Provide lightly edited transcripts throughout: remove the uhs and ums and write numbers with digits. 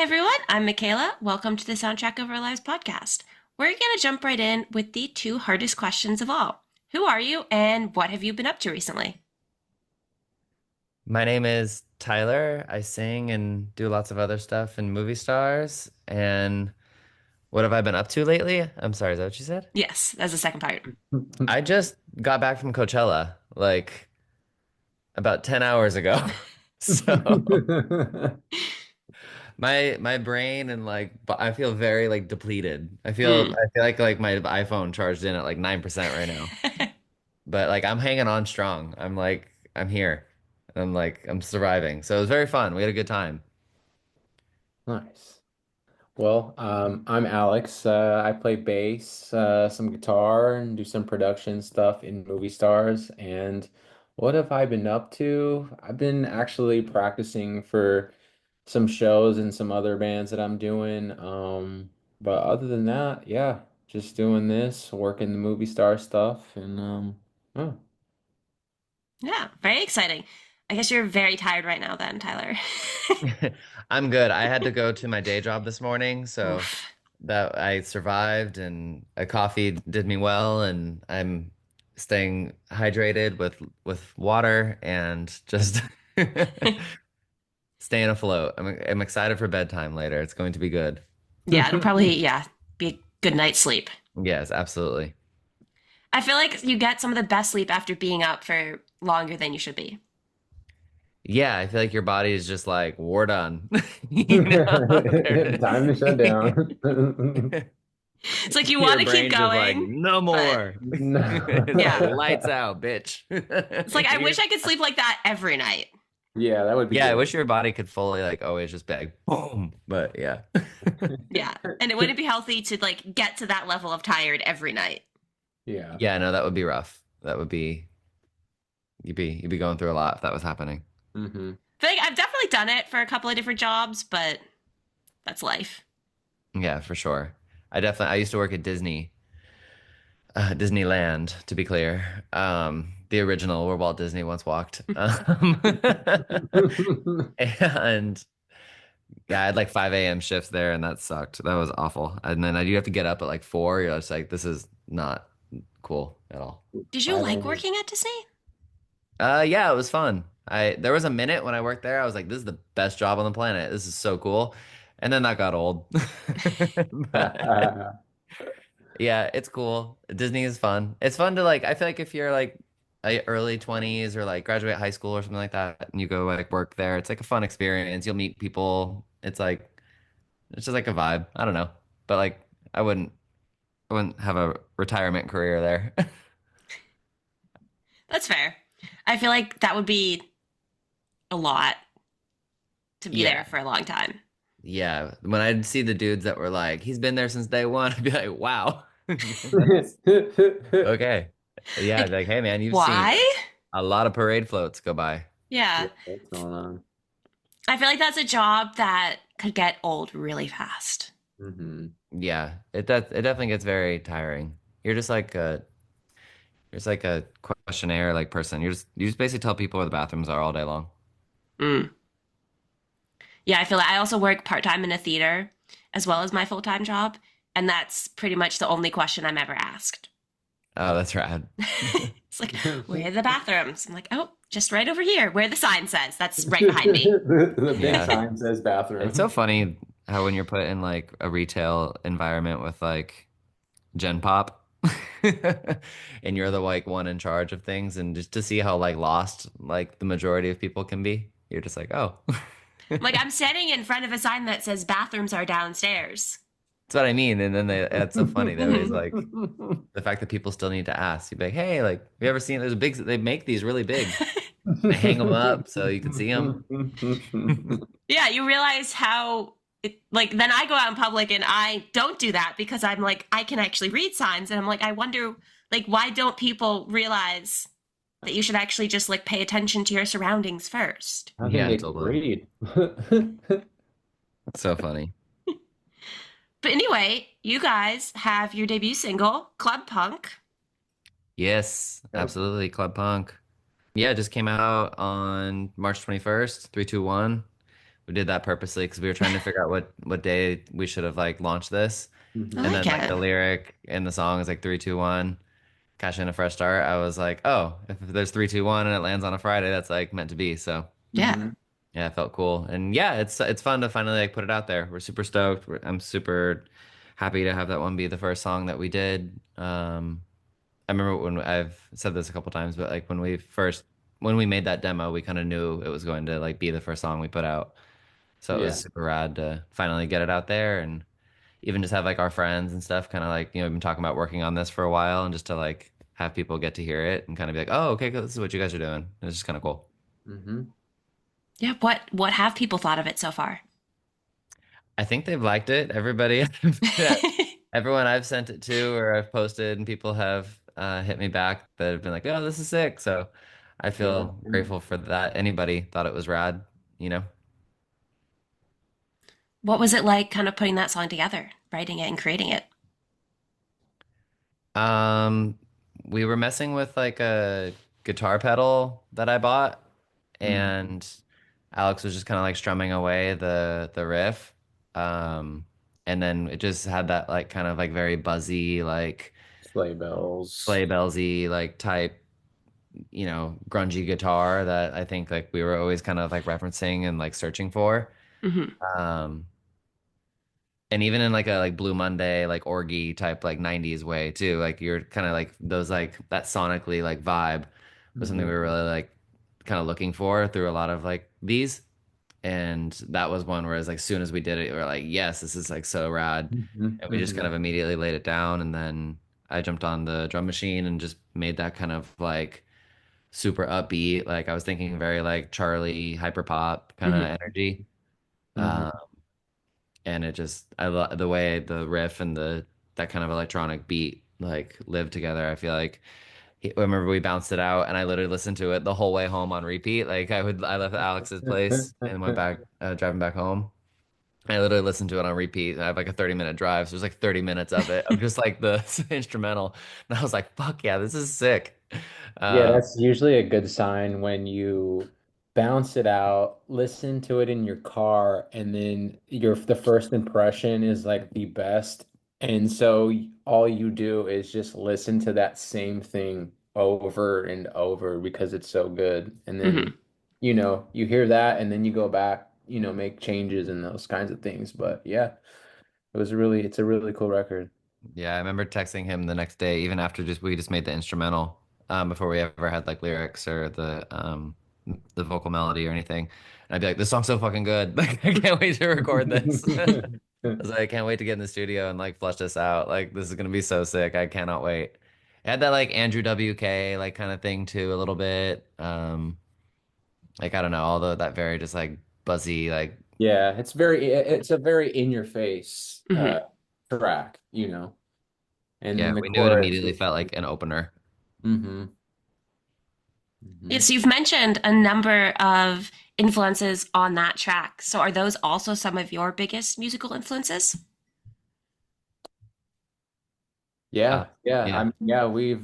everyone, I'm Mackayla. Welcome to the Soundtrack of Our Lives podcast. We're going to jump right in with the two hardest questions of all. Who are you and what have you been up to recently? My name is Tyler. I sing and do lots of other stuff in movie stars. And what have I been up to lately? I'm sorry, is that what you said? Yes, that's the second part. I just got back from Coachella like about 10 hours ago. So my brain and I feel very like depleted. I feel Mm. I feel like my iPhone charged in at like 9% right now. But like I'm hanging on strong. I'm here. I'm surviving. So it was very fun. We had a good time. Nice. Well, I'm Alex. I play bass, some guitar, and do some production stuff in movie stars. And what have I been up to? I've been actually practicing for some shows and some other bands that I'm doing. But other than that, yeah, just doing this, working the movie star stuff, and oh. Yeah, very exciting. I guess you're very tired right now then, Tyler. I'm good. I had to go to my day job this morning, so Oof. that I survived and a coffee did me well and I'm staying hydrated with water and just staying afloat. I'm excited for bedtime later. It's going to be good. Yeah, it'll probably, be a good night's sleep. Yes, absolutely. I feel like you get some of the best sleep after being up for longer than you should be. Yeah, I feel like your body is just like, we're done. You know? Time to shut down. It's like you Your want to keep brain's just like, going, no but more. yeah. Lights out, bitch. It's like I wish I could sleep like that every night. Yeah, that would be Yeah, I good. wish your body could fully like always just be like boom. But yeah. Yeah. And it wouldn't be healthy to like get to that level of tired every night. Yeah. Yeah, no, that would be rough. That would be you'd be going through a lot if that was happening. Hmm. I feel like I've definitely done it for a couple of different jobs, but that's life. Yeah, for sure. I used to work at Disneyland, to be clear. The original where Walt Disney once walked. And yeah, I had like 5 a.m. shifts there and that sucked. That was awful. And then I do have to get up at like 4. You're just like, this is not cool at all. Did you 5 like a.m. working at Disney? Yeah, it was fun. There was a minute when I worked there, I was like, this is the best job on the planet. This is so cool. And then that got old. But yeah, it's cool. Disney is fun. It's fun to like, I feel like if you're like early 20s or like graduate high school or something like that, and you go like work there, it's like a fun experience. You'll meet people. It's just like a vibe. I don't know. But like I wouldn't have a retirement career there. That's fair. I feel like that would be a lot to be Yeah. there for a long time. Yeah. When I'd see the dudes that were like, he's been there since day one, I'd be like, wow. Okay. Yeah, I'd Like, be like, hey man, you've seen why? a lot of parade floats go by. Yeah. Yeah, what's going on? I feel like that's a job that could get old really fast. Hmm. Yeah, it definitely gets very tiring. You're just like a questionnaire like person. You just basically tell people where the bathrooms are all day long. Mm. Yeah, I feel like I also work part time in a theater as well as my full time job. And that's pretty much the only question I'm ever asked. Oh, that's rad. It's like, where are the bathrooms? I'm like, oh, just right over here, where the sign says. That's right behind me. The big Yeah. sign says It's so bathroom. funny how when you're put in like a retail environment with like Gen Pop and you're the like one in charge of things and just to see how like lost like the majority of people can be, you're just like, oh. Like, I'm standing in front of a sign that says bathrooms are downstairs. That's what I mean. And then that's so funny though, is like the fact that people still need to ask. You'd be like, hey, like, have you ever seen they make these really big. They hang them up so you can see them. Yeah, you realize how, like, then I go out in public and I don't do that because I'm like, I can actually read signs. And I'm like, I wonder, like, why don't people realize that you should actually just, like, pay attention to your surroundings first? I think Yeah, they can totally. read. It's so funny. But anyway, you guys have your debut single, Club Punk. Yes, Yep. absolutely. Club Punk. Yeah, it just came out on March 21st, 321. We did that purposely because we were trying to figure out what day we should have like launched this. I Hmm. And like then like it. the lyric in the song is like 3, 2, 1, cash in a fresh start. I was like, oh, if there's 3, 2, 1 and it lands on a Friday, that's like meant to be. So Yeah. Hmm. yeah, it felt cool. And yeah, it's fun to finally like put it out there. We're super stoked. I'm super happy to have that one be the first song that we did. I remember when I've said this a couple times, but like when we made that demo, we kind of knew it was going to like be the first song we put out. So it was Yeah. super rad to finally get it out there and even just have like our friends and stuff kind of like, we've been talking about working on this for a while and just to like have people get to hear it and kind of be like, oh, okay, cool, this is what you guys are doing. It's just kind of cool. Hmm. Yeah. What have people thought of it so far? I think they've liked it. Everybody, everyone I've sent it to or I've posted and people have hit me back that have been like, oh, this is sick. So I Yeah. feel grateful for that. Anybody thought it was rad, you know? What was it like kind of putting that song together, writing it and creating it? Um, we were messing with like a guitar pedal that I bought, Mm. and Alex was just kind of like strumming away the riff. Um, and then it just had that like kind of like very buzzy, like Sleigh bells. sleigh bellsy like type, grungy guitar that I think like we were always kind of like referencing and like searching for. Hmm. Um, and even in like a like Blue Monday like orgy type like 90s way too, like you're kind of like those like that sonically like vibe was something we Hmm. were really like kind of looking for through a lot of like these, and that was one where as like soon as we did it we were like, yes, this is like so rad, Hmm. and we just kind Hmm. of immediately laid it down, and then I jumped on the drum machine and just made that kind of like super upbeat, like I was thinking very like Charlie hyper pop kind of Hmm. energy. Hmm. um and it just I love the way the riff and the that kind of electronic beat like live together. I feel like I remember we bounced it out and I literally listened to it the whole way home on repeat. Like I left at Alex's place and went back driving back home. I literally listened to it on repeat. I have like a 30-minute drive, so there's like 30 minutes of it of just like the instrumental. And I was like, fuck yeah, this is sick. Yeah, Um, that's usually a good sign when you bounce it out, listen to it in your car, and then the first impression is like the best. And so all you do is just listen to that same thing over and over because it's so good. And then, Hmm. you hear that and then you go back, make changes and those kinds of things. But yeah, it's a really cool record. Yeah, I remember texting him the next day, even after just we just made the instrumental, before we ever had like lyrics or the vocal melody or anything. And I'd be like, "This song's so fucking good! Like, I can't wait to record this." I was like, "I can't wait to get in the studio and like flush this out. Like, this is gonna be so sick! I cannot wait." It had that like Andrew WK like kind of thing too, a little bit. Like I don't know, although that very just like buzzy, like Yeah, it's a very in your face Hmm. track, and yeah, then the we knew it chorus immediately is felt like an opener. hmm Yeah, hmm so you've mentioned a number of influences on that track. So are those also some of your biggest musical influences? Yeah, yeah. Yeah. Yeah, we've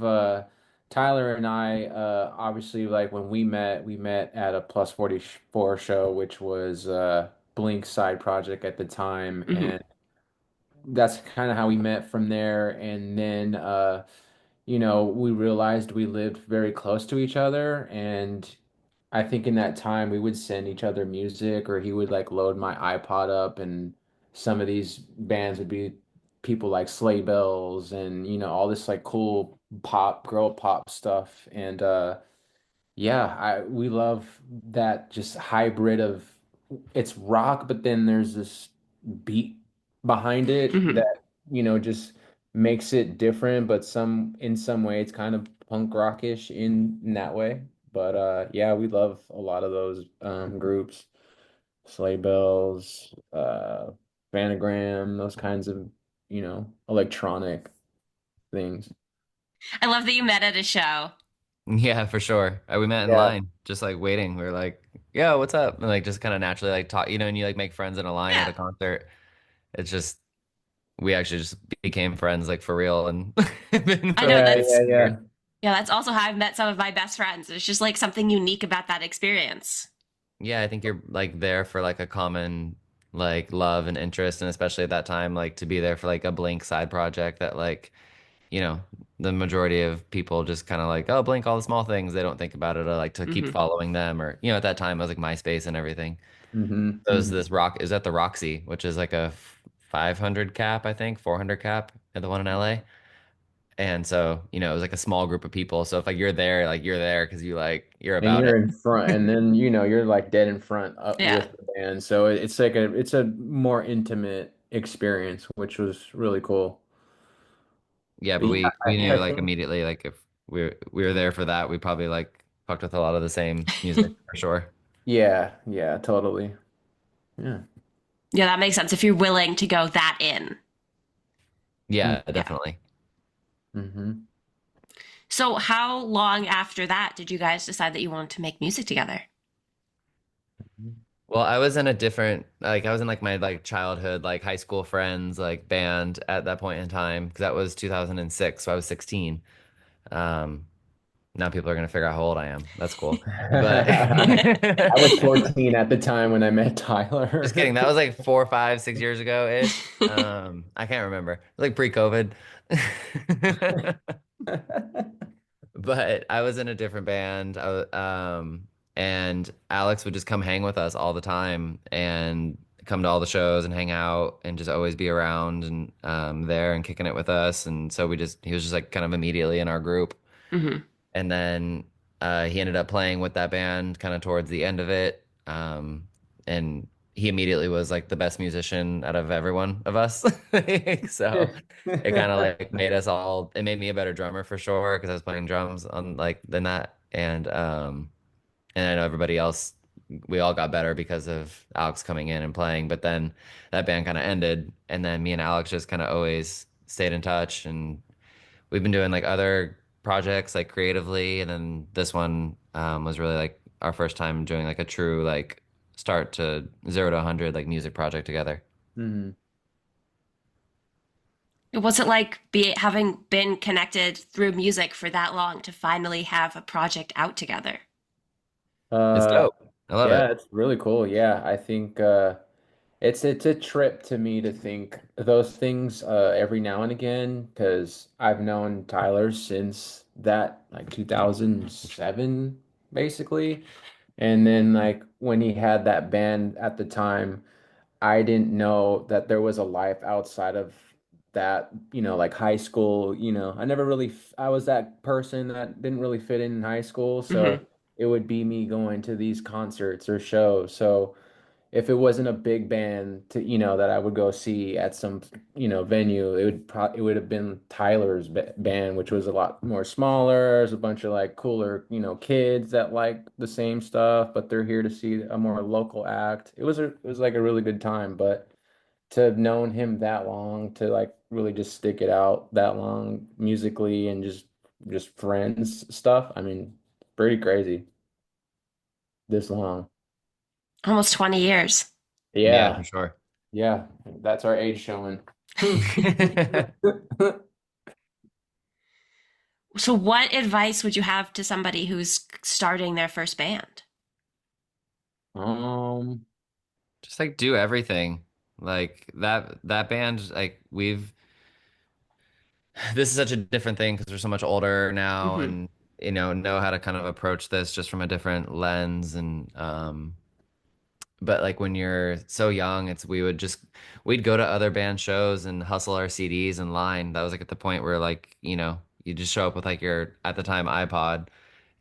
Tyler and I obviously like when we met at a Plus 44 show, which was Blink's side project at the time, Hmm. and that's kind of how we met from there. And then we realized we lived very close to each other, and I think in that time we would send each other music, or he would like load my iPod up, and some of these bands would be people like Sleigh Bells and all this like cool pop, girl pop stuff. And yeah, I we love that just hybrid of it's rock, but then there's this beat behind it Hmm. that, just makes it different, but in some way it's kind of punk rockish in that way. But yeah, we love a lot of those groups, Sleigh Bells, Vanagram, those kinds of, electronic things. I love that you met at a show. Yeah, for sure. We met in Yeah. line, just like waiting. We were like, "Yo, what's up?" And like just kind of naturally like talk, and you like make friends in a line at Yeah, a concert. It's just we actually just became friends like for real and been I for know like Yeah, that's yeah, yeah. years. yeah, that's also how I've met some of my best friends. It's just like something unique about that experience. Yeah, I think you're like there for like a common like love and interest, and especially at that time, like to be there for like a Blink side project that like, you know, the majority of people just kind of like, oh, Blink, all the small things. They don't think about it or like to keep Hmm. following them or, you know, at that time it was like MySpace and everything. Hmm. So it was Hmm. this rock is at the Roxy, which is like a 500 cap, I think, 400 cap at the one in LA. And so, you know, it was like a small group of people. So if like you're there, like you're there because you like you're And about you're it. in front, and then you're like dead in front up Yeah. with the band, so it's like it's a more intimate experience, which was really cool. Yeah, But but yeah, we I knew like think immediately like if we were there for that, we probably like fucked with a lot of the same music for sure. yeah, yeah, totally. Yeah. Yeah, that makes sense if you're willing to go that in. Yeah, Yeah. definitely. Mm-hmm. So, how long after that did you guys decide that you wanted to make music together? Well, I was in a different like I was in like my like childhood like high school friends like band at that point in time because that was 2006, so I was 16. Um Now people are gonna figure out how old I am. That's cool. But I was 14 at the time when I met just kidding. Tyler. That was like 4, 5, 6 years ago ish. I can't remember. It was like pre-COVID. But I was in a different band. And Alex would just come hang with us all the time and come to all the shows and hang out and just always be around and there and kicking it with us. And so he was just like kind of immediately in our group. Hmm. And then he ended up playing with that band kind of towards the end of it. And he immediately was like the best musician out of everyone of us. So it kind of like it made me a better drummer for sure because I was playing drums on like than that. And I know everybody else, we all got better because of Alex coming in and playing. But then that band kind of ended. And then me and Alex just kind of always stayed in touch and we've been doing like other projects like creatively, and then this one was really like our first time doing like a true like start to 0 to 100 like music project together. Mhm. What's it like having been connected through music for that long to finally have a project out together? It's Uh, dope. I love yeah, it. it's really cool. Yeah, I think it's a trip to me to think those things every now and again because I've known Tyler since that like 2007 basically. And then like when he had that band at the time, I didn't know that there was a life outside of that, like high school, I never really I was that person that didn't really fit in high school, Hmm. so it would be me going to these concerts or shows. So if it wasn't a big band that I would go see at some venue, it would have been Tyler's band, which was a lot more smaller. There's a bunch of like cooler kids that like the same stuff, but they're here to see a more local act. It was like a really good time, but to have known him that long, to like really just stick it out that long musically and just friends stuff, I mean, pretty crazy this long. Almost 20 years. Yeah, for Yeah. sure. Yeah, that's our age showing. So, what advice would you have to somebody who's starting their first band? Um, Just like do everything. Like that band, like we've this is such a different thing because we're so much older now Hmm. and know how to kind of approach this just from a different lens and but like when you're so young, we'd go to other band shows and hustle our CDs in line. That was like at the point where like, you just show up with like your at the time iPod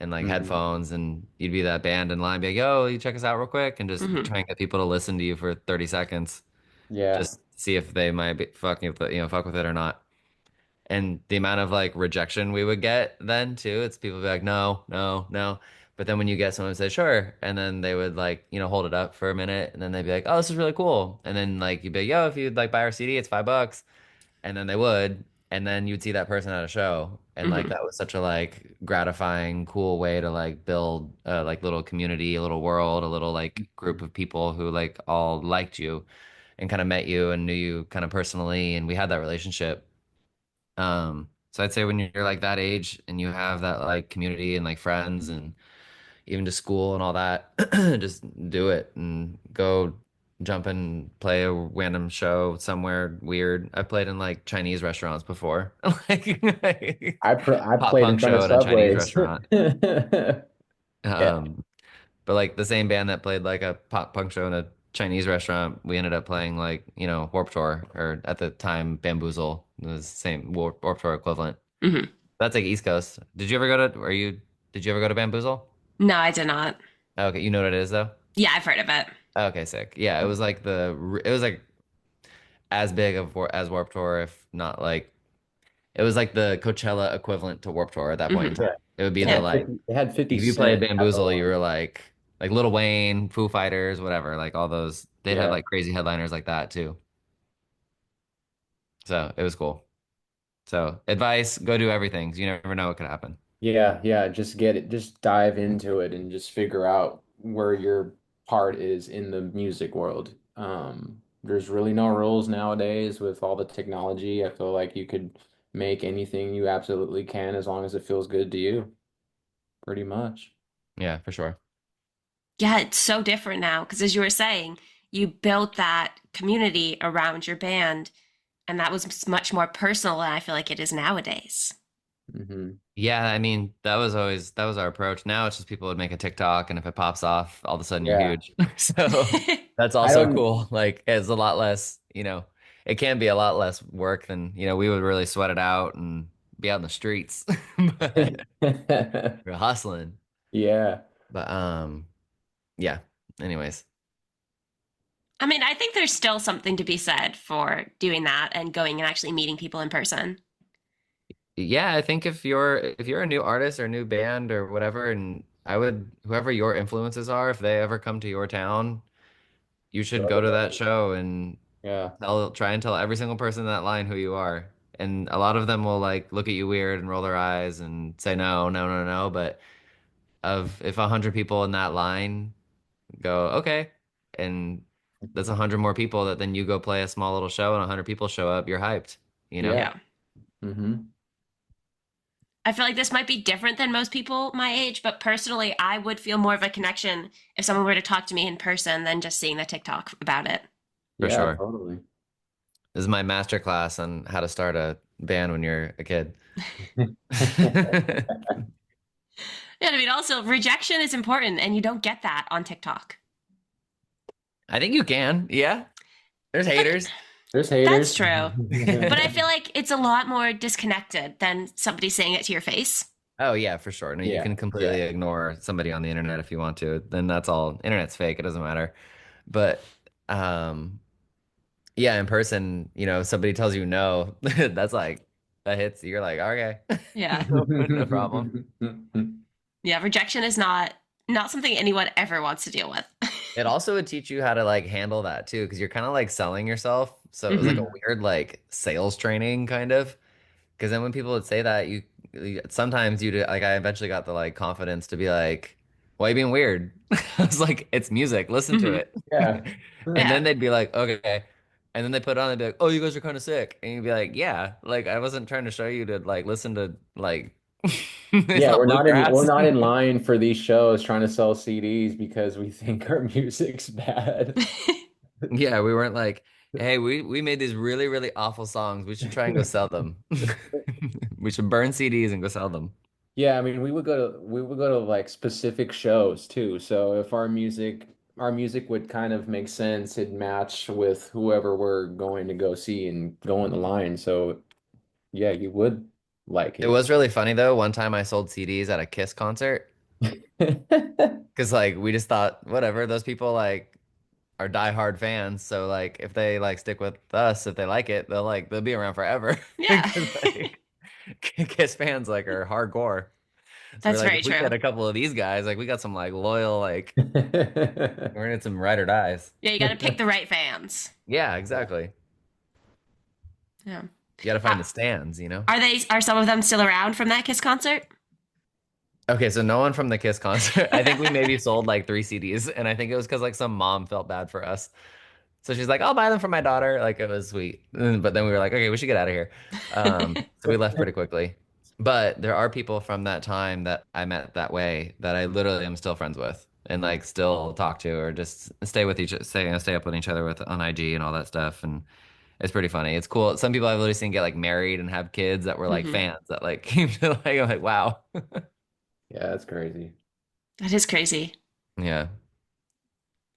and like mhm. headphones and you'd be that band in line, be like, yo, you check us out real quick and just Hmm. try and get people to listen to you for 30 seconds. Yeah. Just see if they might be fuck with it or not. And the amount of like rejection we would get then too, it's people be like, no, no, no. But then when you get someone who says, sure, and then they would like, hold it up for a minute and then they'd be like, oh, this is really cool. And then like you'd be like, yo, if you'd like buy our CD, it's $5. And then they would. And then you'd see that person at a show. And like Hmm. that was such a like gratifying, cool way to like build a like little community, a little world, a little like group of people who like all liked you and kind of met you and knew you kind of personally. And we had that relationship. So I'd say when you're like that age and you have that like community and like friends and even to school and all that. Just do it and go jump and play a random show somewhere weird. I've played in like Chinese restaurants before, like I pop played in punk front of show at a Chinese subways. restaurant. Yeah. Um, but like the same band that played like a pop punk show in a Chinese restaurant, we ended up playing like, Warped Tour or at the time Bamboozle. It was the same Warped Tour equivalent. Hmm. That's like East Coast. Did you ever go to Bamboozle? No, I did not. Okay, you know what it is though? Yeah, I've heard of it. Okay, sick. Yeah, it was like as big of as Warped Tour, if not like it was like the Coachella equivalent to Warped Tour at that point in Hmm. time. Yeah. It would be They the Yeah. had like 50, they had 50 if you played Cent at the Bamboozle, you line. were like Lil Wayne, Foo Fighters, whatever, like all those. They'd have Yeah. like crazy headliners like that too. So it was cool. So advice, go do everything. 'Cause you never know what could happen. Yeah, yeah, just get it, just dive into it and just figure out where your part is in the music world. There's really no rules nowadays with all the technology. I feel like you could make anything you absolutely can as long as it feels good to you, pretty much. Yeah, for sure. Yeah, it's so different now because, as you were saying, you built that community around your band, and that was much more personal than I feel like it is nowadays. Hmm. Yeah, I mean, that was our approach. Now it's just people would make a TikTok and if it pops off, all of a sudden you're Yeah. huge. So that's I also don't. cool. Like it's a lot less, it can be a lot less work than, we would really sweat it out and be out in the streets. But we're hustling. Yeah. But yeah. Anyways. I mean, I think there's still something to be said for doing that and going and actually meeting people in person. Yeah, I think if you're a new artist or a new band or whatever, and I would whoever your influences are, if they ever come to your town, you should Go go to to that those. show and Yeah. try and tell every single person in that line who you are. And a lot of them will like look at you weird and roll their eyes and say no, no, no, no. But if 100 people in that line go, okay, and that's 100 more people that then you go play a small little show and 100 people show up, you're hyped, you know? Yeah. Yeah. Hmm. I feel like this might be different than most people my age, but personally, I would feel more of a connection if someone were to talk to me in person than just seeing the TikTok about it. For Yeah, sure. totally. This is my master class on how to start a band when you're a kid. Yeah, I mean, also, rejection is important, and you don't get that on TikTok. I think you can. Yeah. There's But haters. There's that's haters. true. But I feel like it's a lot more disconnected than somebody saying it to your face. Oh yeah, for sure. No, you Yeah, can yeah, completely ignore somebody on the internet if you want to. Then that's all. Internet's fake. It doesn't matter. But um, yeah, in person, if somebody tells you no, that's like that hits. You're like, okay, Yeah. no problem. Yeah, rejection is not something anyone ever wants to deal with. It also would teach you how to like handle that too, because you're kind of like selling yourself. So it was like a Hmm. weird like sales training kind of. Because then when people would say that, sometimes you like I eventually got the like confidence to be like, "Why are you being weird?" I was like, "It's music. Listen to Hmm. it." Yeah. And then Yeah. they'd be like, "Okay." And then they put it on and be like, "Oh, you guys are kind of sick." And you'd be like, "Yeah, like I wasn't trying to show you to like listen to like it's Yeah, not we're bluegrass." not in line for these shows trying to sell CDs because we think our music's bad. Yeah, we weren't like, "Hey, we made these really really awful songs. We should try and go sell them. We should burn CDs and go sell them." Yeah, I mean, we would go to like specific shows too. So if our music would kind of make sense, it'd match with whoever we're going to go see and go in the line. So yeah, you would like It it. was really funny though. One time I sold CDs at a Kiss concert because like we just thought whatever, those people like are diehard fans. So like if they like stick with us, if they like it, they'll be around forever. Yeah. Because like Kiss fans like are hardcore. So we're That's like, very if we true. get a couple of these guys, like we got some like loyal, like we're gonna get some ride or dies. Yeah, you got to pick the right fans. Yeah, exactly. Yeah. You got to Uh, find the stands. are some of them still around from that Kiss concert? Okay, so no one from the Kiss concert. I think we maybe sold like 3 CDs, and I think it was because like some mom felt bad for us. So she's like, I'll buy them for my daughter. Like it was sweet. But then we were like, okay, we should get out of here. So we left pretty quickly. But there are people from that time that I met that way that I literally am still friends with and like still talk to or just stay up with each other with on IG and all that stuff. And it's pretty funny. It's cool. Some people I've literally seen get like married and have kids that were like Hmm. fans that like came to like I'm like wow. Yeah, that's crazy. That is crazy. Yeah.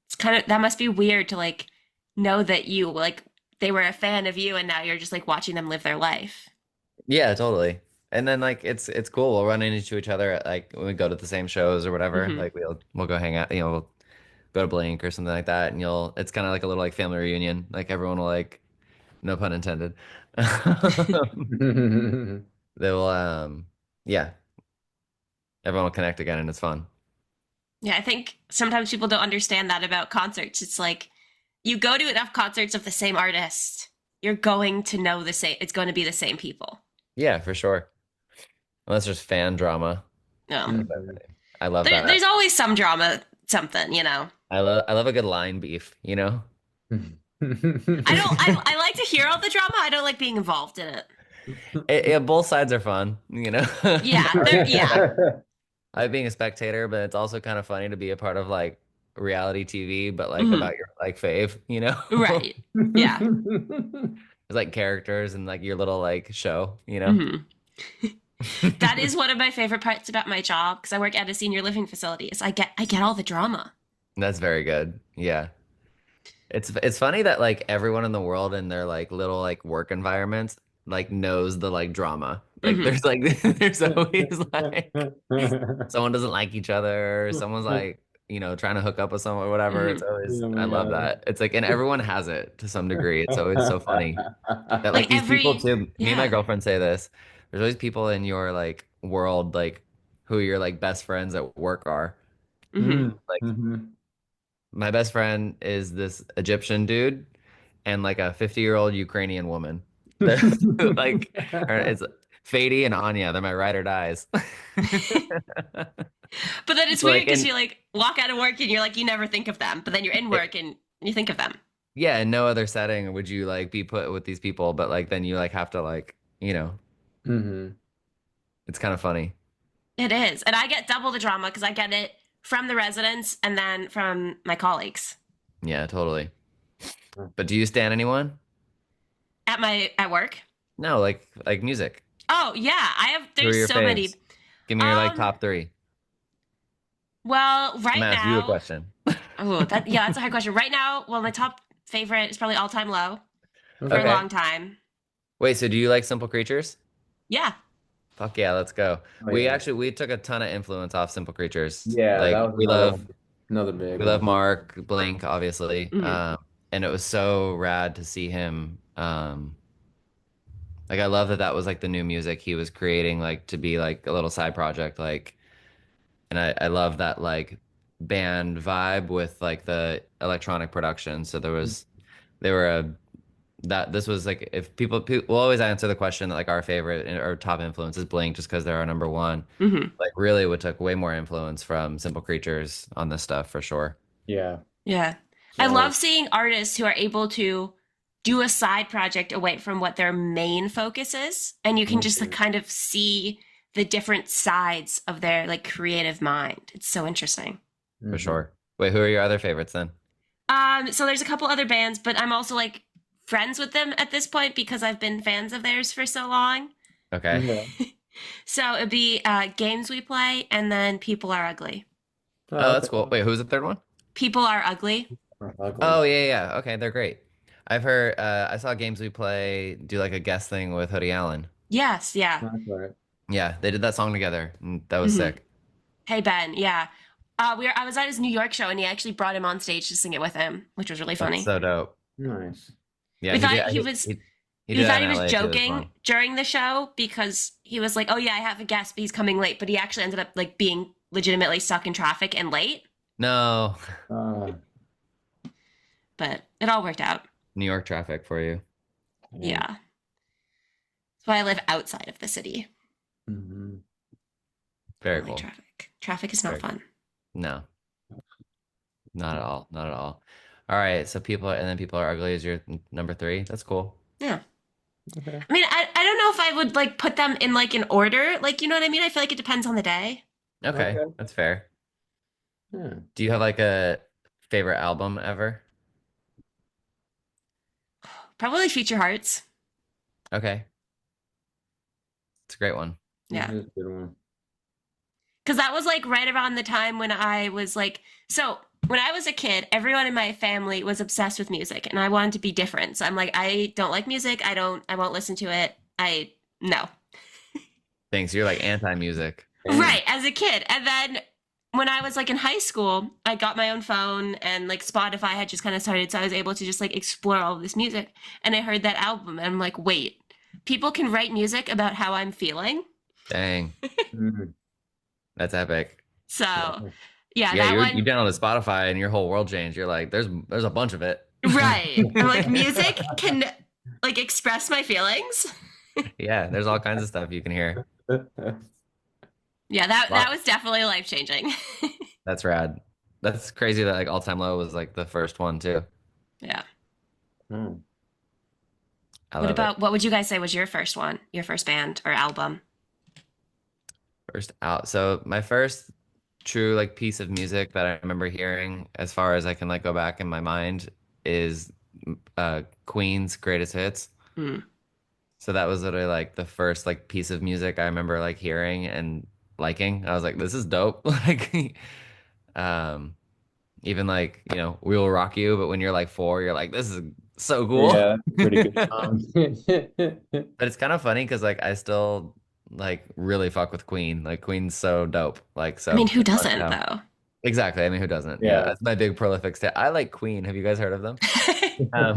It's kind of that must be weird to like know that you like they were a fan of you and now you're just like watching them live their life. Yeah, totally. And then like it's cool. We'll run into each other at like when we go to the same shows or whatever. Hmm. Like we'll go hang out, we'll go to Blink or something like that, and you'll it's kind of like a little like family reunion. Like everyone will like no pun intended. They will yeah, everyone will connect again and it's fun. Yeah, I think sometimes people don't understand that about concerts. It's like you go to enough concerts of the same artist, you're going to know the same. It's going to be the same people. Yeah, for sure. Unless there's fan drama. No, Mhm. I love that. there's always some drama, something, you know. I love a good line beef, I don't. I like to hear all the drama. I don't like being involved in it. Both sides are fun. Yeah, yeah. I like being a spectator, but it's also kind of funny to be a part of like reality TV, but like Hmm. about your like fave. Right. Yeah. It's like characters and like your little like show. Hmm. That is one of my favorite parts about my job because I work at a senior living facility. Is I get all the drama. That's very good. Yeah. It's funny that like everyone in the world in their like little like work environments like knows the like drama. Like Hmm. there's like there's always like someone doesn't like each other, or someone's like, trying to hook up with someone or whatever. It's Hmm. always Oh I my love God. that. It's like and everyone has it to some degree. It's always so funny that like Like these people every too. Me and my yeah. girlfriend say this. There's always people in your like world like who your like best friends at work are. Hmm. Mm, Like mhm. my best friend is this Egyptian dude and like a 50-year-old Ukrainian woman. They're like it's Fady and Anya. They're my ride or dies. But then it's weird Like because and you like walk out of work and you're like you never think of them, but then you're in it, work and you think of them. yeah, in no other setting would you like be put with these people, but like then you like have to like, Mhm. it's kind of funny. It is, and I get double the drama because I get it from the residents and then from my colleagues Yeah, totally. But do you stand anyone? at work. No, like music. Oh yeah, I have. Who are There's your so faves? many. Give me your like Um, top three. well, I'm right gonna ask you a now, question. oh that yeah, that's a hard question. Right now, well, my top favorite is probably All Time Low for a Okay. Okay. long time. Wait, so do you like Simple Creatures? Yeah. Fuck yeah, let's go. Oh We yeah. actually we took a ton of influence off Simple Creatures. Yeah, that Like was another one. Another big we love one. Mark, Blink, obviously. Hmm. And it was so rad to see him. Like I love that that was like the new music he was creating, like to be like a little side project, like. And I love that like band vibe with like the electronic production. So they were a that this was like if people will always answer the question that like our favorite or top influence is Blink just because they're our number one. Hmm. Like really would took way more influence from Simple Creatures on this stuff for sure. Yeah. Yeah. I So love seeing artists who are able to do a side project away from what their main focus is, and you can just like, mhm. kind of see the different sides of their like creative mind. It's so interesting. For Mhm. sure. Wait, who are your other favorites then? So there's a couple other bands, but I'm also like friends with them at this point because I've been fans of theirs for so long. Okay. Yeah. So it'd be Games We Play and then People Are Ugly. Oh, Oh, that's okay. cool. Wait, who's the third one? People Are Ugly. Ugly. Oh, yeah, yeah. Okay, they're great. I've heard I saw Games We Play do like a guest thing with Hoodie Allen. Yes, yeah. That's right. Yeah, they did that song together, and that was Hmm. sick. Hey Ben, yeah. I was at his New York show and he actually brought him on stage to sing it with him, which was really That's funny. so dope. Nice. Yeah, We he thought did. he was He we did that thought in he was LA too. It was joking fun. during the show because he was like, "Oh yeah, I have a guest, but he's coming late." But he actually ended up like being legitimately stuck in traffic and late. No, Uh, But it all worked out. New York traffic for you. yeah. Yeah. That's why I live outside of the city. Mhm. I Very don't like cool. traffic. Traffic is not Very cool. fun. No, not at all. Not at all. All right, so people are ugly is your number three. That's cool. Yeah. Okay. I mean, I don't know if I would like put them in like an order. Like, you know what I mean? I feel like it depends on the day. Okay, Okay. that's fair. Yeah. Do you have like a favorite album ever? Probably Future Hearts. Okay, it's a great one. Yeah. That's a good one. Because that was like right around the time when I was like, so when I was a kid, everyone in my family was obsessed with music and I wanted to be different. So I'm like, I don't like music. I won't listen to it. No. Thanks. You're like anti-music. Damn. Right. As a kid. And then when I was like in high school, I got my own phone and like Spotify had just kind of started. So I was able to just like explore all of this music. And I heard that album and I'm like, wait, people can write music about how I'm feeling. Dang, Mhm. that's epic. So Yeah. yeah, Yeah, that you one. downloaded Spotify and your whole world changed. You're like, there's a bunch of it. Right. I'm like, music can like express my feelings. Yeah, there's all kinds of stuff you can hear. Yeah, that Wow. was definitely life changing. That's rad. That's crazy that like All Time Low was like the first one too. Yeah. Hmm. I What love it. about what would you guys say was your first one, your first band or album? First out. So my first true like piece of music that I remember hearing, as far as I can like go back in my mind, is Queen's Greatest Hits. Hmm. So that was literally like the first like piece of music I remember like hearing and liking. I was like, this is dope. Like, um, even like, We Will Rock You, but when you're like 4, you're like, this is so cool. Yeah, that's a pretty good song. But it's kind of funny because like I still like really fuck with Queen. Like Queen's so dope. Like I mean, so who fun doesn't now. though? Exactly. I mean, who doesn't? Yeah, Yeah. that's my big prolific stat. I like Queen. Have you guys heard of them? Um,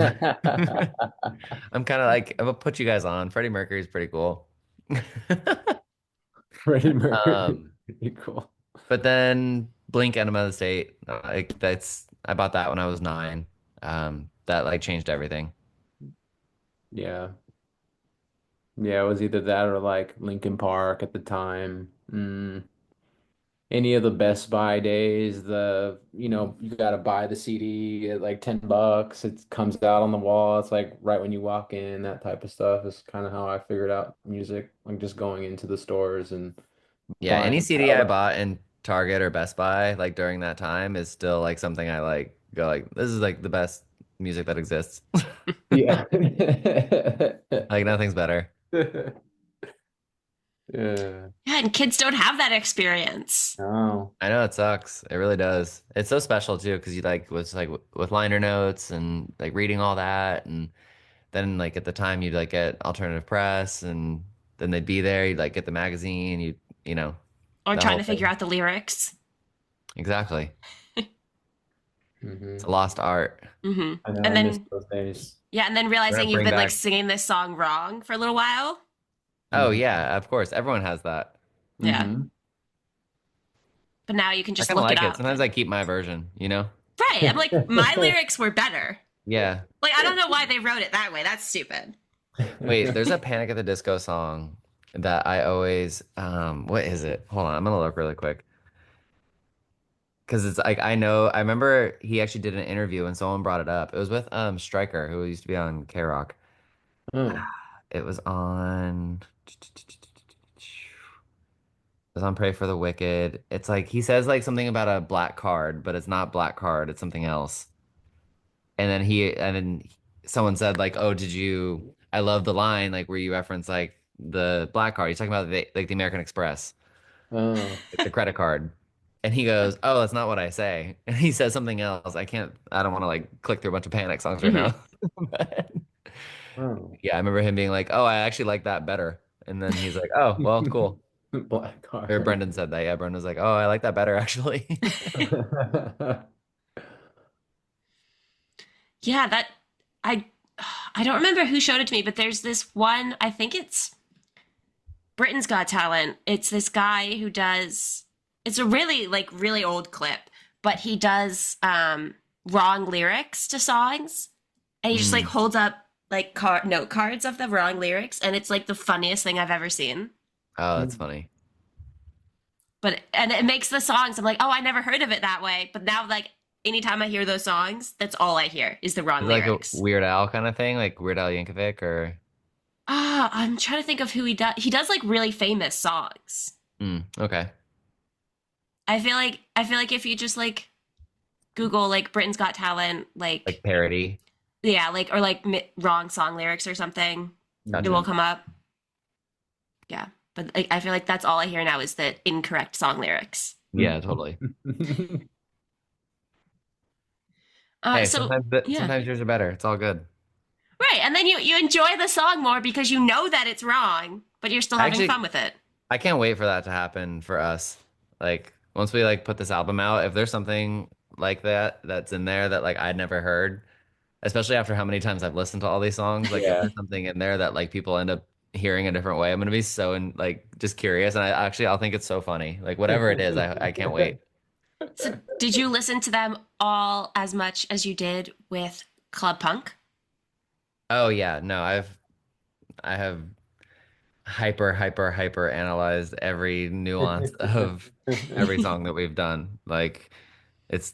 I'm kind of like I'm gonna put you guys on. Freddie Mercury's pretty cool. Freddie Mercury. Um, Pretty cool. but then Blink Enema of the State. Like I bought that when I was 9. That like changed everything. Yeah. Yeah, it was either that or like Linkin Park at the time. Any of the Best Buy days, you gotta buy the CD at like $10. It comes out on the wall. It's like right when you walk in, that type of stuff is kind of how I figured out music, like just going into the stores and Yeah, any buying CD all I that. bought in Target or Best Buy like during that time is still like something I like go like this is like the best music that exists. Yeah. Like nothing's better. Yeah. Yeah, and kids don't have that experience. No. I know it sucks. It really does. It's so special too because you like was like with liner notes and like reading all that and then like at the time you'd like get alternative press and then they'd be there, you'd like get the magazine, you know, Or the trying whole to figure thing. out the lyrics. Exactly. It's Hmm. a lost art. Hmm. I know, And I miss then those days. yeah, and then We're gonna realizing you've bring been like back. singing this song wrong for a little while. Oh Hmm. yeah, of course. Everyone has that. Yeah. Hmm. But now you can I just kind of look it like it. up. Sometimes I keep my version, you know? Right. I'm like, my lyrics were better. Yeah. Like, I don't know why they wrote it that way. That's stupid. Wait, there's a Panic at the Disco song that I always what is it? Hold on, I'm gonna look really quick. Because it's like I remember he actually did an interview and someone brought it up. It was with Stryker, who used to be on K-Rock. Oh. It was on Pray for the Wicked. It's like he says like something about a black card, but it's not black card, it's something else. And then someone said like, "Oh, did you I love the line like where you reference like the black card. He's talking about the American Express, Oh. like the credit card." And he goes, "Oh, that's not what I say." And he says something else. I don't want to like click through a bunch of Panic songs right Hmm. now. But Oh. yeah, I remember him being like, "Oh, I actually like that better." And then he's like, "Oh, well, cool." Black Or card. Brendan said that. Yeah, Brendan was like, "Oh, I like that better actually." Yeah, that I I don't remember who showed it to me, but there's this one, I think it's Britain's Got Talent. It's this guy who does it's a really like really old clip, but he does wrong lyrics to songs. And he just like Mm. holds up like note cards of the wrong lyrics and it's like the funniest thing I've ever seen. Oh, that's funny. But and it makes the songs I'm like, "Oh, I never heard of it that way." But now like anytime I hear those songs, that's all I hear is the Is wrong it like a lyrics. Weird Al kind of thing, like Weird Al Yankovic or Ah, I'm trying to think of who he does. He does like really famous songs. Okay. I feel like if you just like Google like Britain's Got Talent, Like like parody. yeah, like or like wrong song lyrics or something, it will Gotcha. Mhm. come up. Yeah, but like, I feel like that's all I hear now is the incorrect song lyrics. Yeah, totally. Hey, So yeah, sometimes yours are better. It's all good. right, and then you enjoy the song more because you know that it's wrong, but you're still I having fun actually with it. I can't wait for that to happen for us. Like once we like put this album out, if there's something like that that's in there that like I'd never heard, especially after how many times I've listened to all these songs, like if Yeah. there's something in there that like people end up hearing a different way, I'm gonna be so like just curious, and I'll think it's so funny. Like whatever it is, I can't wait. So did you listen to them all as much as you did with Club Punk? Oh yeah, no, I have hyper analyzed every nuance of every song that we've done. Like it's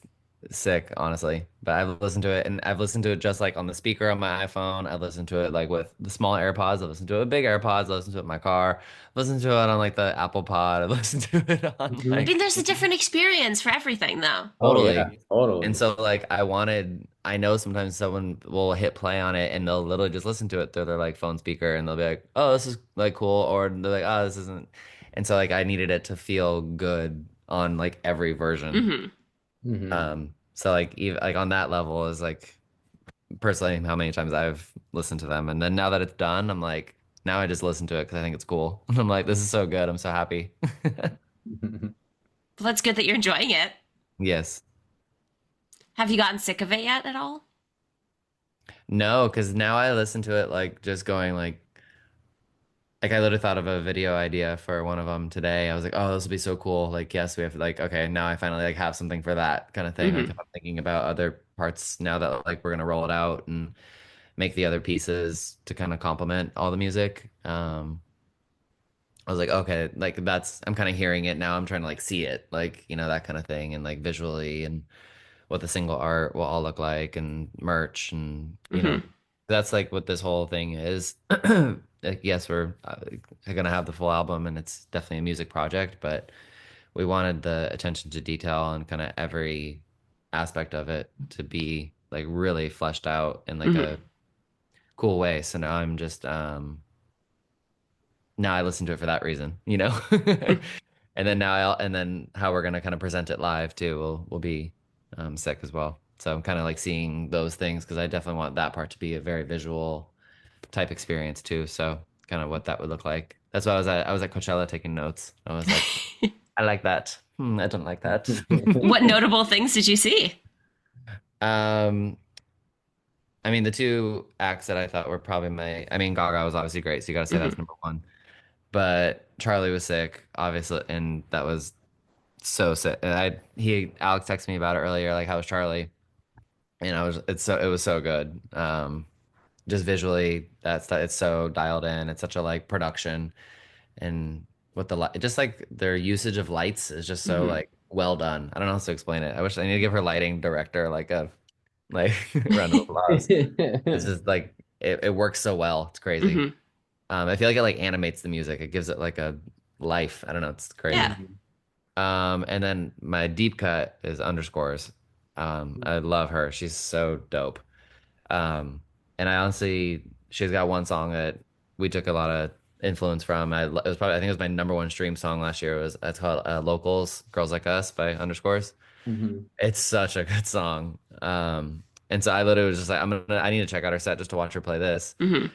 sick, honestly. But I've listened to it and I've listened to it just like on the speaker on my iPhone. I've listened to it like with the small AirPods. I've listened to it with big AirPods. I listened to it in my car. I've listened to it on like the Apple Pod. I've listened to it on I Mhm. mean, like there's a different experience for everything, though. Oh yeah, totally. And totally. so like I know sometimes someone will hit play on it and they'll literally just listen to it through their like phone speaker and they'll be like, "Oh, this is like cool," or they're like, "Oh, this isn't." And so like I needed it to feel good on like every version. Hmm. Hmm. So like even like on that level is like personally how many times I've listened to them. And then now that it's done, I'm like, now I just listen to it because I think it's cool. And I'm like, this is so good. I'm so happy. Well, that's good that you're enjoying it. Yes. Have you gotten sick of it yet at all? No, because now I listen to it like just going like I literally thought of a video idea for one of them today. I was like, oh, this will be so cool. Like, yes, we have like, okay, now I finally like have something for that kind of thing. Like Hmm. if I'm thinking about other parts now that like we're gonna roll it out and make the other pieces to kind of complement all the music. I was like, okay, like that's I'm kind of hearing it now. I'm trying to like see it, like, that kind of thing, and like visually and what the single art will all look like and merch and Hmm. that's like what this whole thing is. Like, yes, we're gonna have the full album and it's definitely a music project, but we wanted the attention to detail and kind of every aspect of it to be like really fleshed out in like Hmm. a cool way. So now I listen to it for that reason. And then and then how we're gonna kind of present it live too will be sick as well. So I'm kind of like seeing those things because I definitely want that part to be a very visual type experience too. So kind of what that would look like. That's why I was at Coachella taking notes. I was like, I like that. I don't like that. What notable things did you see? Um, I mean, the two acts that I thought were probably I mean, Gaga was obviously great, so you got to say that's Hmm. number one. But Charlie was sick, obviously, and that was so sick. Alex texted me about it earlier, like how was Charlie? And it was so good. Just visually, it's so dialed in. It's such a like production and with the light, just like their usage of lights is just so Hmm. like well done. I don't know how to explain it. I need to give her lighting director like a like round of applause. It's just like it works so well. It's crazy. Hmm. I feel like it like animates the music. It gives it like a life. I don't know. It's crazy. Yeah. And then my deep cut is underscores. I love her. She's so dope. Um, and I honestly, she's got one song that we took a lot of influence from. It was probably, I think it was my number one stream song last year. It's called Locals, Girls Like Us by Underscores. Mhm. It's such a good song. And so I literally was just like, I need to check out her set just to watch her play this. Hmm.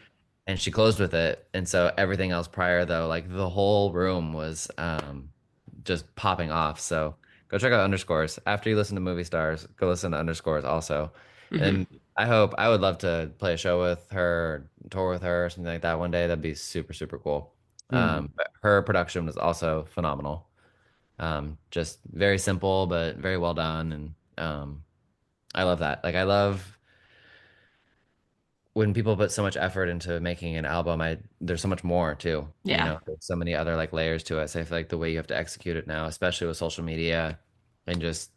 And she closed with it. And so everything else prior though, like the whole room was just popping off. So go check out Underscores. After you listen to Movie Stars, go listen to Underscores also. Hmm. And I would love to play a show with her, tour with her, or something like that one day. That'd be super, super cool. Mhm. But her production was also phenomenal. Just very simple, but very well done. And I love that. Like I love when people put so much effort into making an album. There's so much more too. Yeah. There's so many other like layers to it. So I feel like the way you have to execute it now, especially with social media and just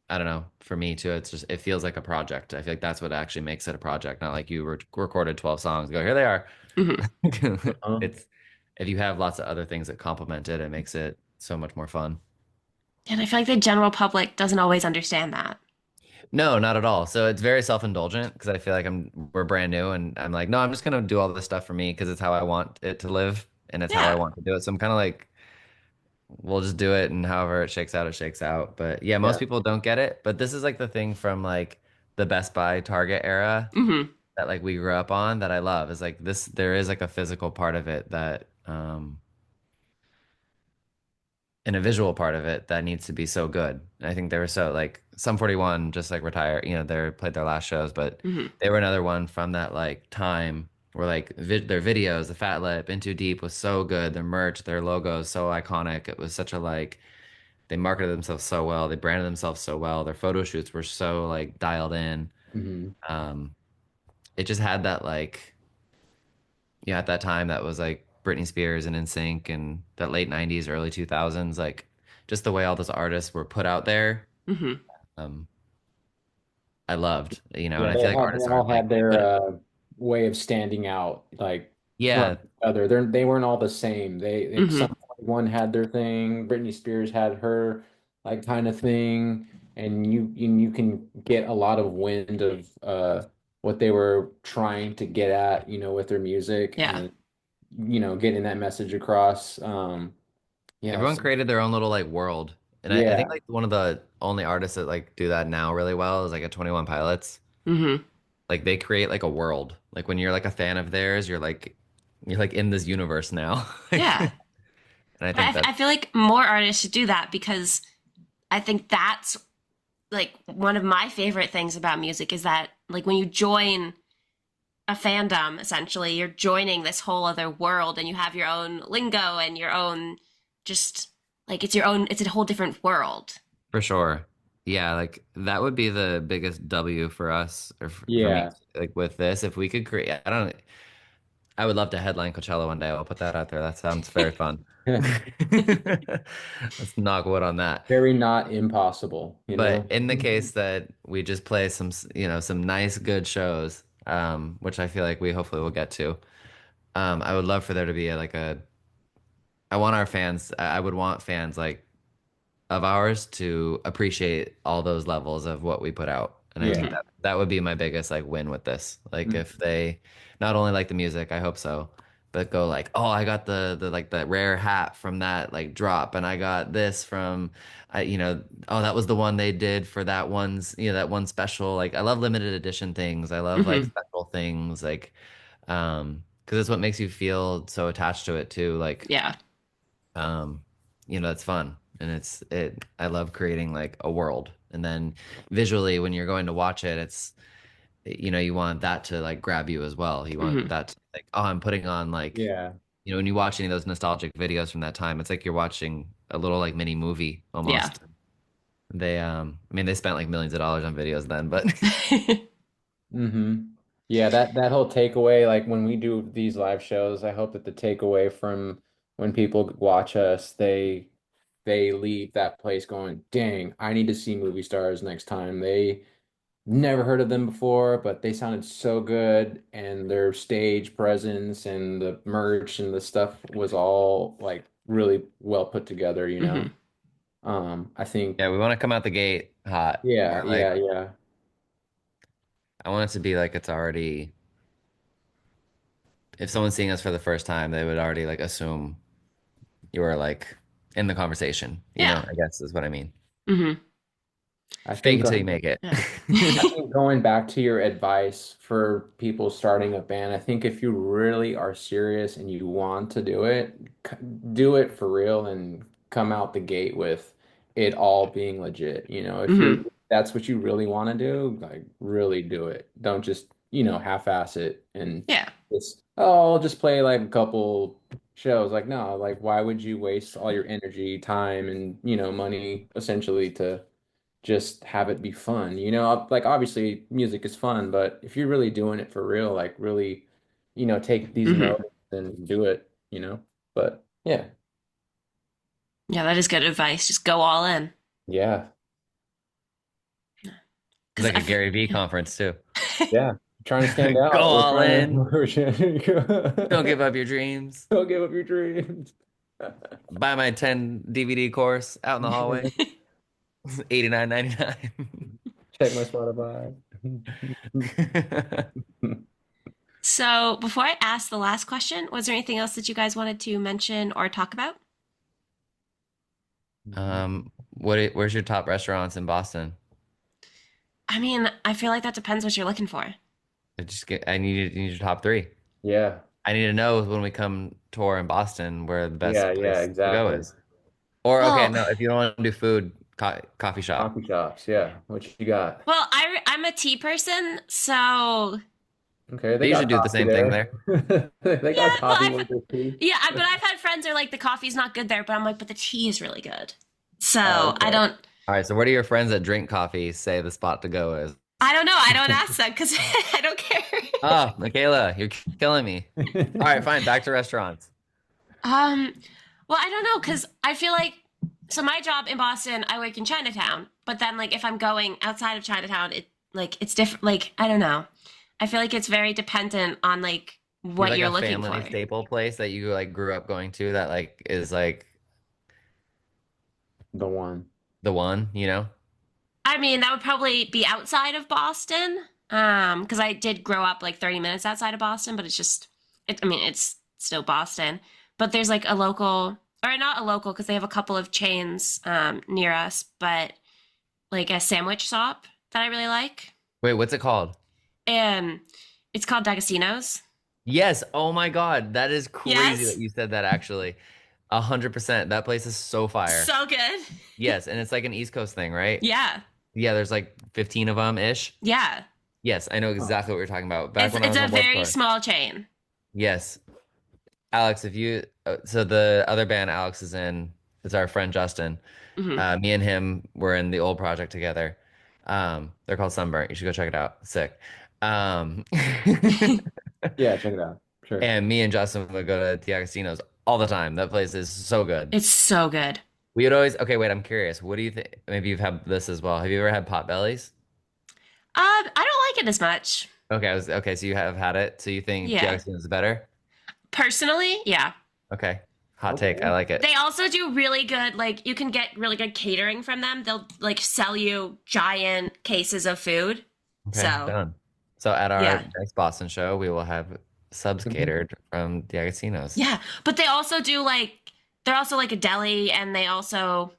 I don't know, for me too, it's just it feels like a project. I feel like that's what actually makes it a project, not like you recorded 12 songs, go here they are. Hmm. Uh-huh. It's if you have lots of other things that complement it, it makes it so much more fun. And I feel like the general public doesn't always understand that. No, not at all. So it's very self-indulgent because I feel like we're brand new and I'm like, no, I'm just gonna do all this stuff for me because it's how I want it to live and it's how I Yeah. want to do it. So I'm kind of like, we'll just do it and however it shakes out, it shakes out. But yeah, most Yeah. people don't get it. But this is like the thing from like the Best Buy Target era Hmm. that like we grew up on that I love is like this, there is like a physical part of it that and a visual part of it that needs to be so good. And I think they were so like Sum 41 just like retired, they played their last shows, but Hmm. they were another one from that like time where like their videos, the Fat Lip, In Too Deep was so good. Their merch, their logo is so iconic. It was such a like they marketed themselves so well, they branded themselves so well. Their photo shoots were so like dialed in. Hmm. Um, it just had that like at that time that was like Britney Spears and NSYNC and that late 90s, early 2000s, like just the way all those artists were put out there. Hmm. Um, I loved, and Yeah, I feel like they artists all aren't like had their put way of standing out like from yeah, each other. They weren't all the same. They Hmm. some one had their thing. Britney Spears had her like kind of thing, and you can get a lot of wind of what they were trying to get at, with their music Yeah. and getting that message across. Yeah, everyone so, created their own little like world. And I think yeah. like one of the only artists that like do that now really well is like a 21 Pilots. Hmm. Like they create like a world. Like when you're like a fan of theirs, you're like in this universe now. Yeah. And I But think that I feel like more artists should do that because I think that's like one of my favorite things about music is that like when you join a fandom, essentially, you're joining this whole other world and you have your own lingo and your own just like it's your own, it's a whole different world. for sure. Yeah, like that would be the biggest W for us or for me Yeah. like with this if we could create I don't I would love to headline Coachella one day. I'll put that out there. That sounds very fun. Let's knock wood on that. Very not impossible, you But know? in the case that we just play some nice good shows, which I feel like we hopefully will get to, I would love for there to be I want our fans, I would want fans like of ours to appreciate all those levels of what we put out. And I think Hmm. that that would be my biggest like win with this. Like Mm. if they not only like the music, I hope so, but go like, oh, I got the like the rare hat from that like drop, and I got this from, oh, that was the one they did for that that one special. Like I love limited edition things. I love like Hmm. special things because it's what makes you feel so attached to it too. Like Yeah. um it's fun and I love creating like a world and then visually when you're going to watch it it's you want that to like grab you as well, you want Hmm. that to, like, oh, I'm putting on like Yeah. when you watch any of those nostalgic videos from that time it's like you're watching a little like mini movie Yeah. almost. They I mean they spent like millions of dollars on videos then but Hmm. Yeah, that whole takeaway, like when we do these live shows, I hope that the takeaway from when people watch us, they leave that place going, dang, I need to see movie stars next time. They never heard of them before, but they sounded so good, and their stage presence and the merch and the stuff was all like really well put together, you know? Hmm. I think, yeah, we want to come out the gate hot yeah, where yeah, like yeah. I want it to be like it's already if someone's seeing us for the first time they would already like assume you are like in the conversation, Yeah. I guess is what I mean. Hmm. I Fake think it till you make it. Yeah. I think going back to your advice for people starting a band, I think if you really are serious and you want to do it, do it for real and come out the gate with it all being legit. If you're Hmm. that's what you really want to do, like really do it. Don't just, half-ass it and Yeah. just, oh, I'll just play like a couple shows. Like, no, like why would you waste all your energy, time, and, money essentially to just have it be fun. Like obviously music is fun, but if you're really doing it for real, like really, take these Hmm. notes and do it, But yeah, Yeah, that is good advice. Just go all in. yeah. It's like a Gary Vee conference too. Yeah, trying to stand Go out. We're all trying in. to, we're trying Don't to give up your dreams. don't give up your dreams. Buy my 10 DVD course out in the hallway. 89.99. Check my Spotify. So before I ask the last question, was there anything else that you guys wanted to mention or talk about? Where's your top restaurants in Boston? I mean, I feel like that depends what you're looking for. I need your top three. Yeah, I need to know when we come tour in Boston where the best yeah, place to go exactly. is. Or okay, Well, no, if you don't want to do food, coffee shop. Coffee shops, yeah. What you got? I'm a tea person, so Okay, they They usually got do the coffee same thing there. there. They yeah, got but coffee with their tea. I've had friends who are like the coffee's not good there, but I'm like, but the tea is really good. So I Okay. don't All right, so what do your friends that drink coffee say the spot to go is? I don't know. I don't ask them because I don't care. Oh, Mackayla, you're killing me. All right, fine, back to restaurants. Um, well, I don't know because I feel like so my job in Boston, I work in Chinatown, but then like if I'm going outside of Chinatown, it's different. Like I don't know. I feel like it's very dependent on like You have, what like you're a looking family for. staple place that you like grew up going to that like is like The one. the one, you know? I mean, that would probably be outside of Boston. Because I did grow up like 30 minutes outside of Boston, but I mean, it's still Boston. But there's like a local, or not a local, because they have a couple of chains near us, but like a sandwich shop that I really like. Wait, what's it called? And it's called D'Agostino's. Yes. Oh my God, that is crazy Yes. that you said that actually. 100%. That place is so fire. So good. Yes, and it's like an East Coast thing, right? Yeah. Yeah, there's like 15 of them ish. Yeah. Yes, I know Oh. exactly what you're talking about. Back when I It's was a on Warped very Tour. small chain. Yes. Alex, if you so the other band Alex is in is our friend Justin. Hmm. Me and him were in the old project together. They're called Sunburnt. You should go check it out. Sick. Um, Yeah, check it out. Sure. and me and Justin would go to D'Agostino's all the time. That place is so good. It's so good. We would always, okay, wait, I'm curious. What do you think? Maybe you've had this as well. Have you ever had pot bellies? I don't like it as much. Okay, so you have had it. So you think Yeah. D'Agostino's is better? Personally, yeah. Okay. Hot take. I Okay. like it. They also do really good, like, you can get really good catering from them. They'll, like, sell you giant cases of food. Okay, So, done. So at our yeah. next Boston show, we will have subs catered from D'Agostino's. Yeah. But they also do, like, they're also, like, a deli, and they also,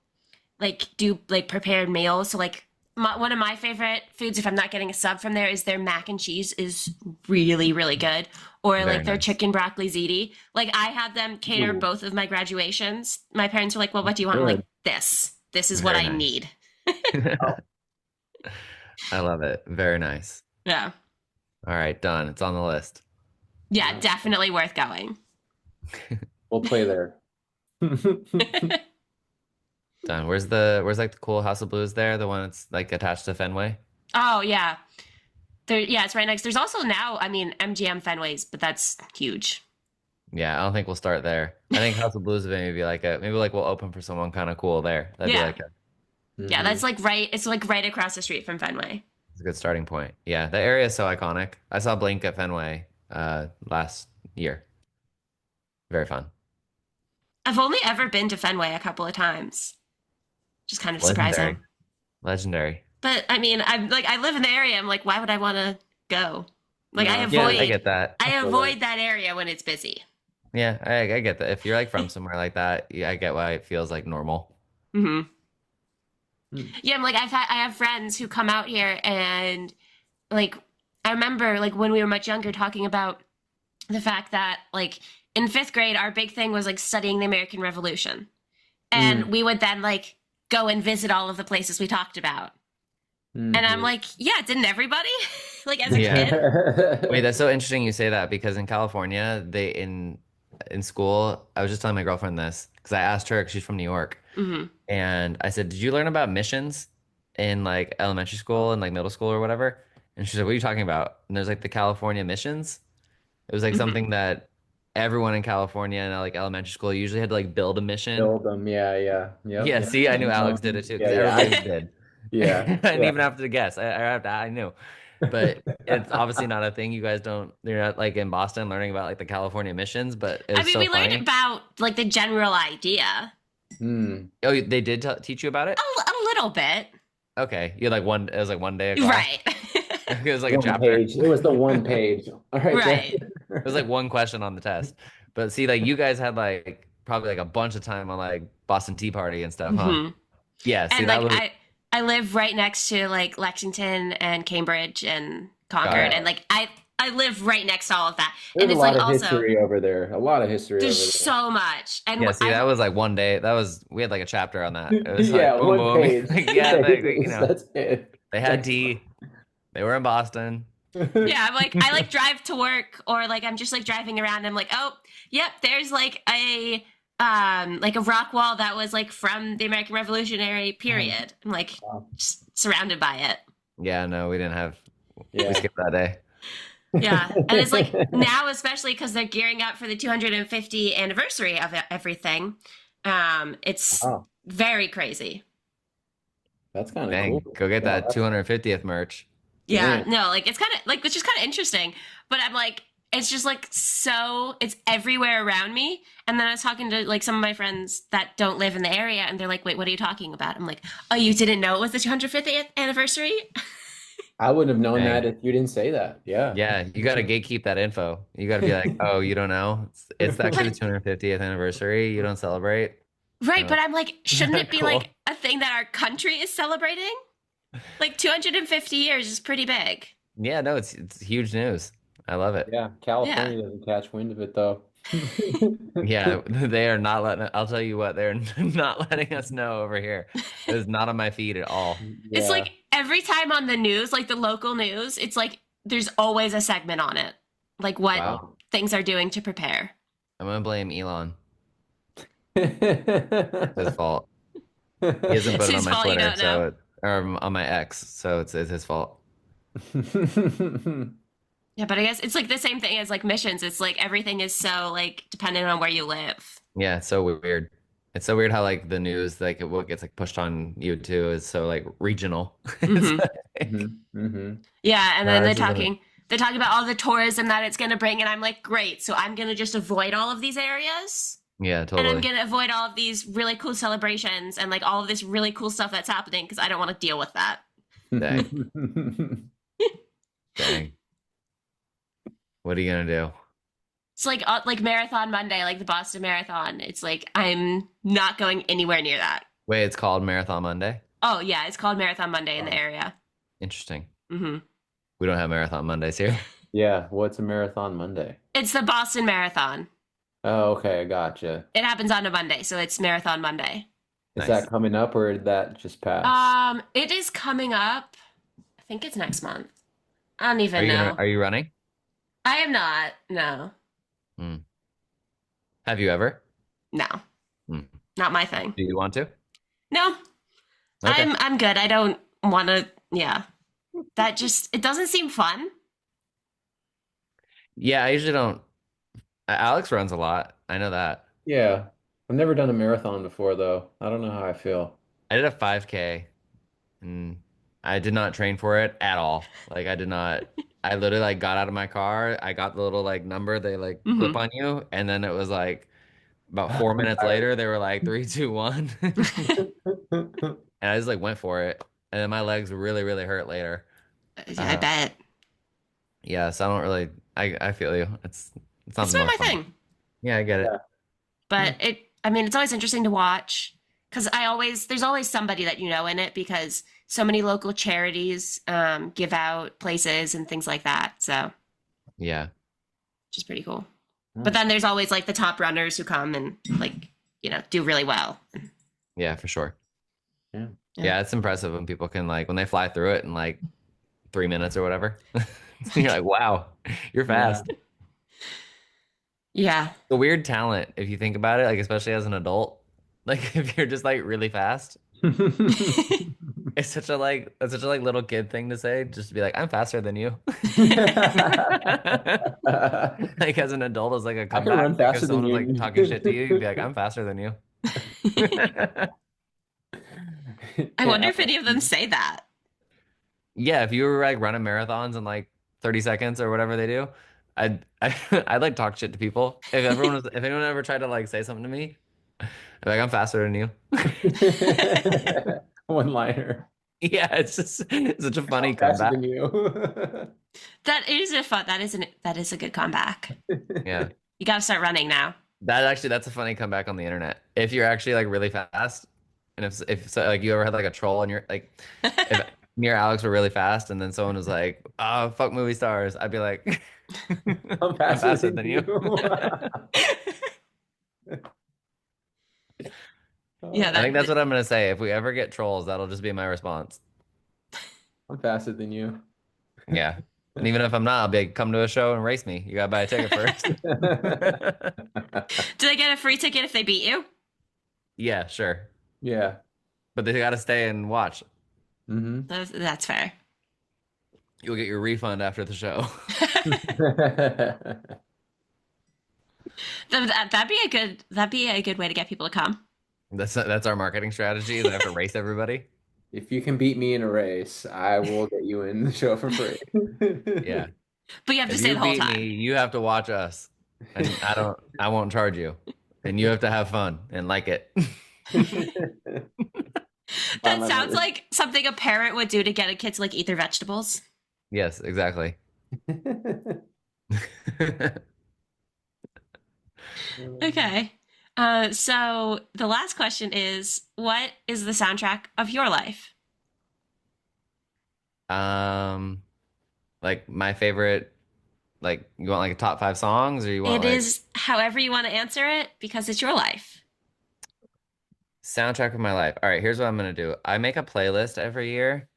like, do, like, prepared meals. So, like, one of my favorite foods, if I'm not getting a sub from there, is their mac and cheese is really, really good. Or, Very like, their nice. chicken broccoli ziti. Like, I had them cater Ooh, both of my graduations. My parents were like, well, what do you want? I'm like, good. this. This is what Very I nice. need. Oh, I love it. Very nice. Yeah. All right, done. It's on the list. Yeah, nice. definitely worth going. We'll play there. Done. Where's like the cool House of Blues there? The one that's like attached to Fenway? Oh, yeah. Yeah, it's right next. There's also now, I mean, MGM Fenways, but that's huge. Yeah, I don't think we'll start there. I think House of Blues would maybe like maybe like we'll open for someone kind of cool there. That'd be Yeah. like Yeah, Mhm. it's like right across the street from Fenway. it's a good starting point. Yeah, the area is so iconic. I saw Blink at Fenway last year. Very fun. I've only ever been to Fenway a couple of times. Just kind of surprising. Legendary. Legendary. But I mean, I live in the area. I'm like, why would I want to go? Like I Yeah. Yeah, I avoid get that. I feel avoid like- that area when it's busy. Yeah, I get that. If you're like from somewhere like that, yeah, I get why it feels like normal. Hmm. Hmm. Yeah, I'm like I have friends who come out here and like I remember like when we were much younger talking about the fact that like in fifth grade our big thing was like studying the American Revolution. And we would then like go and visit all of the places we talked about. And I'm Mhm. like, yeah, didn't everybody? Like as a Yeah. kid? Wait, that's so interesting you say that because in California, they in school, I was just telling my girlfriend this because I asked her, 'cause she's from New York, Hmm. and I said, "Did you learn about missions in like elementary school and like middle school or whatever?" And she said, "What are you talking about?" And there's like the California missions. It was like Hmm. something that everyone in California and like elementary school usually had to like build a mission. Build them. Yeah, yeah. Yep, Yeah, yep. see, I knew Alex did it too Yeah, because yeah. everybody did. Yeah, I didn't yeah. even have to guess. I knew. But it's obviously not a thing. You guys don't, you're not like in Boston learning about like the California missions, but it I was mean, so we learned funny. about like the general idea Hmm. Oh, they did teach you about it? a little bit. Okay. You had like one, it was like one day of class. Right. It was like a One chapter. page. It was the one page. All right there. Right. It was like one question on the test. But see, like you guys had like probably like a bunch of time on like Boston Tea Party and stuff, huh? Hmm. Yeah, see And that like was I live right next to like Lexington and Cambridge and got Concord, it. and like I live right next to all of that. There's And a it's lot like of also history over there. A lot of history there's over there. so much. And Yeah, see, I that was like one day. That was we had like a chapter on that. It was Yeah, like boom, one boom. page. Like, Two yeah, pages. That's it. they had tea. They were in Boston. yeah, I'm like I like drive to work or like I'm just like driving around. I'm like, oh, yep, there's like a rock wall that was like from the American Revolutionary period. I'm like Wow. just surrounded by it. Yeah, no, we didn't have. We Yeah. skipped that day. Yeah, and it's like now, especially because they're gearing up for the 250 anniversary of everything. It's Wow. very crazy. That's kind of Dang, cool. go get Wow, that 250th merch. Yeah, man. no, like it's kind of like it's just kind of interesting. But I'm like, it's just like so it's everywhere around me. And then I was talking to like some of my friends that don't live in the area, and they're like, "Wait, what are you talking about?" I'm like, "Oh, you didn't know it was the 250th anniversary?" I wouldn't have known that Dang. if you didn't say that. Yeah. Yeah, you got to gatekeep that info. You got to be like, oh, you don't know? It's actually the But 250th anniversary. You don't celebrate? right, Uh, but I'm like, shouldn't it be cool. like a thing that our country is celebrating? Like 250 years is pretty big. Yeah, no, it's huge news. I love it. Yeah, Yeah. California doesn't catch wind of it though. Yeah, they are not letting. I'll tell you what, they're not letting us know over here. It is not on my feed at all. It's Yeah. like every time on the news, like the local news, it's like there's always a segment on it. Like what Wow. things are doing to prepare. I'm gonna blame Elon. It's his It's fault. He hasn't It's put it on his my fault you Twitter, don't know. or on my X, so it's his fault. Yeah, but I guess it's like the same thing as like missions. It's like everything is so like dependent on where you live. Yeah, it's so weird. It's so weird how like the news, like what gets like pushed on you too, is so like regional. It's Hmm. like- Yeah, and then No, this is they're talking about all the tourism that it's going to bring, and I'm like, great. So I'm going to just avoid all of these areas, yeah, and I'm totally. going to avoid all of these really cool celebrations and like all of this really cool stuff that's happening because I don't want to deal with that. Dang. Dang. What are you gonna do? It's like Marathon Monday, like the Boston Marathon. It's like I'm not going anywhere near that. Wait, it's called Marathon Monday? Oh yeah, it's called Marathon Monday in the area. Interesting. Hmm. We don't have Marathon Mondays here. Yeah, what's a marathon Monday? It's the Boston Marathon. Oh, okay, I gotcha. It happens on a Monday, so it's Marathon Monday. Is Nice. that coming up or did that just pass? It is coming up. I think it's next month. I don't even know. Are you running? I am not. No, Hmm. Have you ever? no, Hmm. not my thing. Do you want to? No, Okay. I'm good. I don't want to. Yeah, that just it doesn't seem fun. Yeah, I usually don't. Alex runs a lot. I know that. Yeah. I've never done a marathon before though. I don't know how I feel. I did a 5K and I did not train for it at all. Like I did not. I literally like got out of my car. I got the little like number they like clip on you, and then it was like about 4 minutes later they were like 3, 2, 1, and I just like went for it, and then my legs really really hurt later. I bet Yeah, so I don't really. I feel you. It's not it's the not my most fun. thing. Yeah, I get it. Yeah. But it. I mean, it's always interesting to watch because there's always somebody that you know in it because so many local charities give out places and things like that. So, Yeah. which is pretty cool. Hmm. But then there's always like the top runners who come and like, do really well. Yeah, for sure. Yeah. Yeah, it's impressive when people can like when they fly through it in like 3 minutes or whatever. You're like, wow, you're fast. Yeah. A weird talent if you think about it, like especially as an adult. Like if you're just like really fast, it's such a like little kid thing to say, just to be like, I'm faster than you. Like as an adult, as like a I can run comeback, like faster if than someone was you. like talking shit to you, you'd be like, I'm faster than you. I wonder if any of them MLB. say that. Yeah, if you were like running marathons in like 30 seconds or whatever they do, I'd like talk shit to people. If anyone ever tried to like say something to me, I'd be like I'm faster than you. One liner. Yeah, it's just such a funny I'm faster comeback. than you. That is a fun. That is a good comeback. Yeah. You got to start running now. That's a funny comeback on the internet. If you're actually like really fast, and if so, like you ever had like a troll and you're like, if me or Alex were really fast, and then someone was like, "Oh fuck movie stars," I'd be like, I'm "I'm faster faster than than you." you. Yeah, I Oh, think that's what I'm gonna say. If we ever get trolls, that'll just be my response. I'm faster than you. Yeah, and even if I'm not, I'll be like, "Come to a show and race me. You gotta buy a ticket first." do they get a free ticket if they beat you? Yeah, sure, Yeah. but they gotta stay and watch. Hmm. That's fair. You'll get your refund after the show. That'd be a good way to get people to come. That's our marketing strategy. Is I have to race everybody. If you can beat me in a race, I will get you in the show for free. Yeah. But you have to If stay you the whole beat me, time. you have to watch us. And I won't charge you. And you have to have fun and like it. Buy That my sounds merch. like something a parent would do to get a kid to like eat their vegetables. Yes, exactly. Okay. So the last question is, what is the soundtrack of your life? Um, like my favorite, like you want like a top five songs or you want It like is however you want to answer it because it's your life. soundtrack of my life. All right, here's what I'm gonna do. I make a playlist every year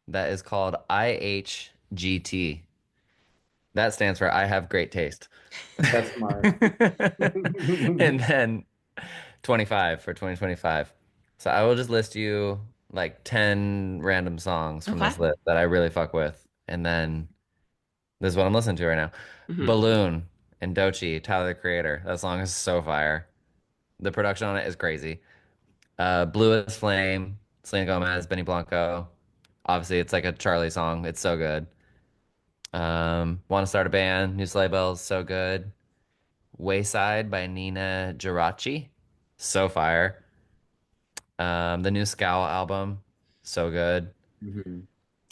that is called IHGT. That stands for I have great taste. That's smart. And then 25 for 2025. So I will just list you like 10 random songs from Okay. this list that I really fuck with. And then this is what I'm listening to right now. Hmm. Balloon and Doechii, Tyler the Creator. That song is so fire. The production on it is crazy. Blue as Flame, Selena Gomez, Benny Blanco. Obviously, it's like a Charlie song. It's so good. Want to Start a Band, New Sleigh Bells, so good. Wayside by Nina Geraci, so fire. The new Scowl album, so good. Mhm.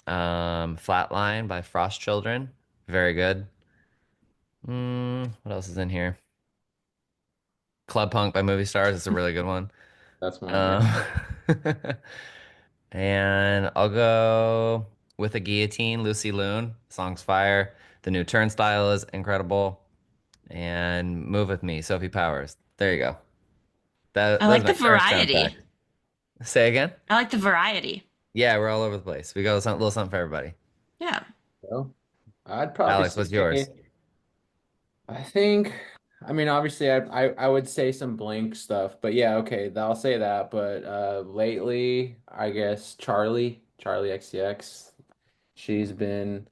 Flatline by Frost Children, very good. What else is in here? Club Punk by Movie Stars, it's a really good one. That's one, yeah. Um, and I'll go with a Guillotine, Lucy Loon, song's fire. The new Turnstile is incredible. And Move With Me, Sophie Powers. There you go. I That's like my the current soundtrack. variety. Say again? I like the variety. Yeah, we're all over the place. We got a little something for everybody. Yeah. So I'd probably Alex, what's yours? say, I think, I mean, obviously, I would say some Blink stuff, but yeah, okay, I'll say that. But lately, I guess Charlie XCX, she's been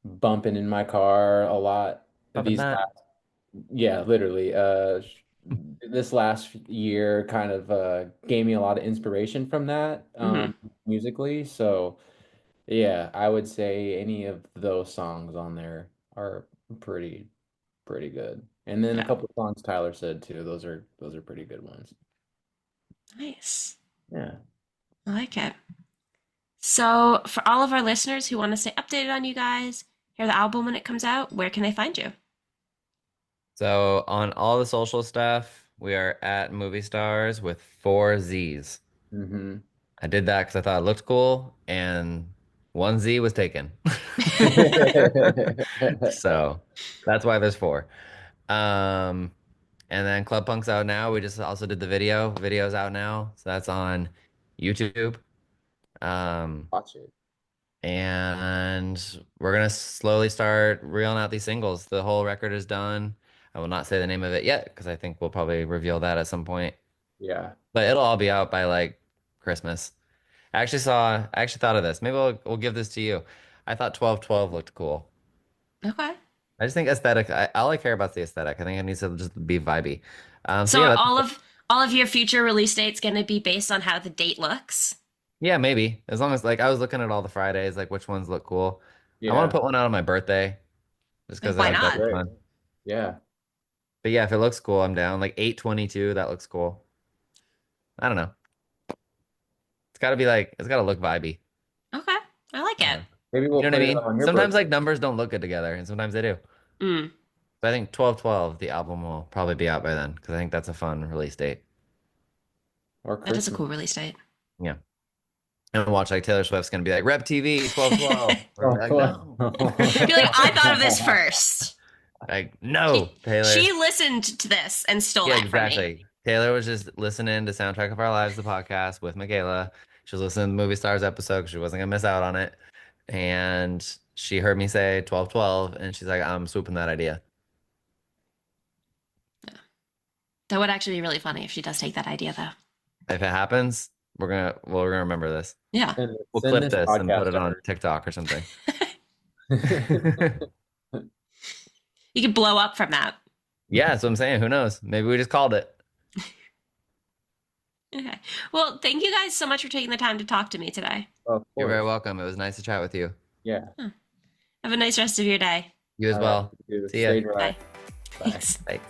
bumping in my car a lot Pumping these that. last, yeah, literally. This last year kind of gave me a lot of inspiration from that Hmm. musically. So yeah, I would say any of those songs on there are pretty pretty good. And then a Yeah. couple of songs Tyler said too. Those are pretty good ones. Nice. Yeah. I like it. So, for all of our listeners who want to stay updated on you guys, hear the album when it comes out, where can they find you? So on all the social stuff, we are at Movie Stars with four Z's. Hmm. I did that because I thought it looked cool, and one Z was taken. So that's why there's four. Um, and then Club Punk's out now. We just also did the video. Video's out now. So that's on YouTube. Um, Watch it. and we're gonna slowly start reeling out these singles. The whole record is done. I will not say the name of it yet because I think we'll probably reveal that at some point. Yeah. But it'll all be out by like Christmas. I actually thought of this. Maybe we'll give this to you. I thought 12/12 looked cool. Okay. I just think aesthetic. All I care about is the aesthetic. I think it needs to just be vibey. So So, yeah, are that's all of your future release dates going to be based on how the date looks? Yeah, maybe. As long as like I was looking at all the Fridays, like which ones look cool. I want Yeah, to put one out on my birthday just because I Why think that'd be that'd not? be great. fun. Yeah. But yeah, if it looks cool, I'm down. Like 8/22, that looks cool. I don't know. It's gotta look vibey. Okay, I like I don't it. know. Maybe You we'll know what I put it mean? on your Sometimes birthday like numbers don't look good together, and sometimes they do. Mm, But I think 12/12, the album will probably be out by then because I think that's a fun release date. or that is a Christmas. cool release date. Yeah. And watch like Taylor Swift's gonna be like Rep TV 12/12. We're gonna Oh, be like, cool. no. Be like, I thought of this first. Like, no, She Taylor. listened to this and stole Yeah, that from me. exactly. Taylor was just listening to Soundtrack of Our Lives, the podcast with Mackayla. She was listening to the Movie Stars episode because she wasn't gonna miss out on it. And she heard me say 12/12, and she's like, I'm swooping that idea. That would actually be really funny if she does take that idea, though. If it happens, we're gonna remember this. Yeah. We'll Send clip this this and put podcast it to on her. TikTok or something. You could blow up from that. Yeah, that's what I'm saying. Who knows? Maybe we just called it. Okay. Well, thank you guys so much for taking the time to talk to me today. Of You're very course. welcome. It was nice to chat with you. Yeah. Have a nice rest of your day. You as All right. well. You too. See ya. Stay dry. Bye. Bye. Thanks. Thanks.